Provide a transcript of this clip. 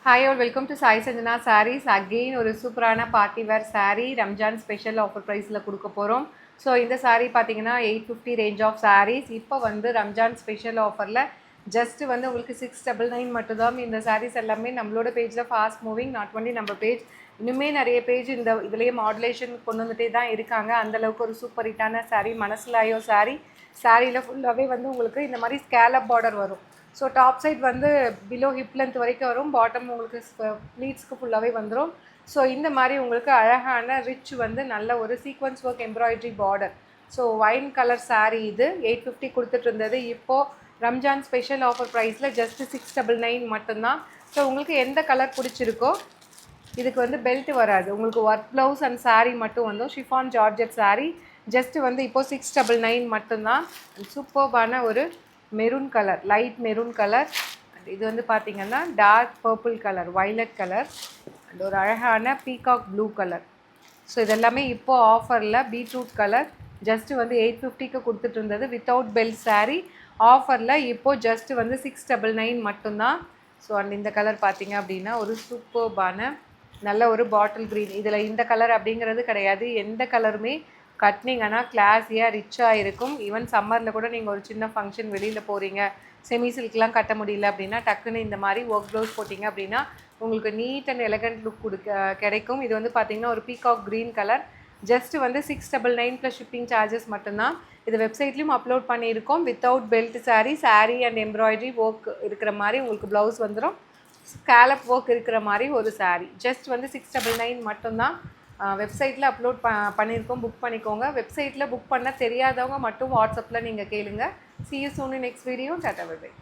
Hi all, welcome to Sai Sanjana Sarees. Again ஒரு சூப்பரான party wear saree Ramzan special offer ப்ரைஸில் கொடுக்க போகிறோம். ஸோ இந்த saree பார்த்தீங்கன்னா 850 ரேஞ்ச் ஆஃப் sarees. இப்போ வந்து ரம்ஜான் ஸ்பெஷல் ஆஃபரில் ஜஸ்ட் வந்து உங்களுக்கு 699 மட்டும்தான். இந்த sarees எல்லாமே நம்மளோட பேஜில் ஃபாஸ்ட் மூவிங், நாட் ஒன்லி நம்ம பேஜ், இன்னுமே நிறைய பேஜ் இந்த இதுலேயே மாடுலேஷன் கொண்டு வந்துட்டே தான் இருக்காங்க. அந்தளவுக்கு ஒரு சூப்பர் ஹிட்டான saree, மனசிலாயோ சாரியில் ஃபுல்லாகவே வந்து உங்களுக்கு இந்த மாதிரி ஸ்கேலப் பார்டர் வரும். ஸோ டாப் சைட் வந்து பிலோ ஹிப் லென்த் வரைக்கும் வரும், பாட்டம் உங்களுக்கு ப்ளீட்ஸ்க்கு ஃபுல்லாகவே வந்துடும். ஸோ இந்த மாதிரி உங்களுக்கு அழகான ரிச் வந்து நல்ல ஒரு sequence work embroidery border. So wine colour saree இது 850 கொடுத்துட்டு இருந்தது. இப்போது ரம்ஜான் ஸ்பெஷல் ஆஃபர் ப்ரைஸில் ஜஸ்ட் 699 மட்டும்தான். ஸோ உங்களுக்கு எந்த கலர் பிடிச்சிருக்கோ, இதுக்கு வந்து பெல்ட் வராது, உங்களுக்கு ஒர்க் ப்ளவுஸ் அண்ட் saree மட்டும் வந்து ஷிஃபான் ஜார்ஜெட் saree ஜஸ்ட் வந்து இப்போது 699 மட்டும்தான். சூப்பர்பான ஒரு maroon colour, light maroon colour, and இது வந்து பார்த்திங்கன்னா dark purple colour, violet colour, and ஒரு அழகான பீகாக் ப்ளூ கலர். ஸோ இதெல்லாமே இப்போது ஆஃபரில் பீட்ரூட் கலர் ஜஸ்ட்டு வந்து 850க்கு கொடுத்துட்டு இருந்தது. வித்தவுட் பெல்ட் saree ஆஃபரில் இப்போது ஜஸ்ட்டு வந்து 699 மட்டும்தான். ஸோ அண்ட் இந்த கலர் பார்த்திங்க அப்படின்னா ஒரு சூப்பர்பான நல்ல ஒரு பாட்டில் க்ரீன். இதில் இந்த கலர் அப்படிங்கிறது கிடையாது, எந்த கலருமே கட்டினீங்கன்னா கிளாஸியாக ரிச்சாக இருக்கும். ஈவன் சம்மரில் கூட நீங்கள் ஒரு சின்ன ஃபங்க்ஷன் வெளியில் போகிறீங்க, செமி சில்க்லாம் கட்ட முடியல அப்படின்னா டக்குன்னு இந்த மாதிரி ஒர்க் ப்ளவுஸ் போட்டிங்க அப்படின்னா உங்களுக்கு நீட் அண்ட் எலகண்ட் லுக் கிடைக்கும். இது வந்து பார்த்திங்கன்னா ஒரு பீகாக் க்ரீன் கலர், ஜஸ்ட்டு வந்து 699 ப்ளஸ் ஷிப்பிங் சார்ஜஸ் மட்டும்தான். இது வெப்சைட்லேயும் அப்லோட் பண்ணியிருக்கோம். Without belt saree and embroidery work இருக்கிற மாதிரி உங்களுக்கு ப்ளவுஸ் வந்துடும். ஸ்கேலப் ஒர்க் இருக்கிற மாதிரி ஒரு saree ஜஸ்ட் வந்து 699 மட்டும்தான். வெப்சைட்டில் அப்லோட் பண்ணியிருக்கோம், புக் பண்ணிக்கோங்க. வெப்சைட்டில் புக் பண்ண தெரியாதவங்க மட்டும் வாட்ஸ்அப்பில் நீங்கள் கேளுங்க. See you soon in next video. Tata, bye bye.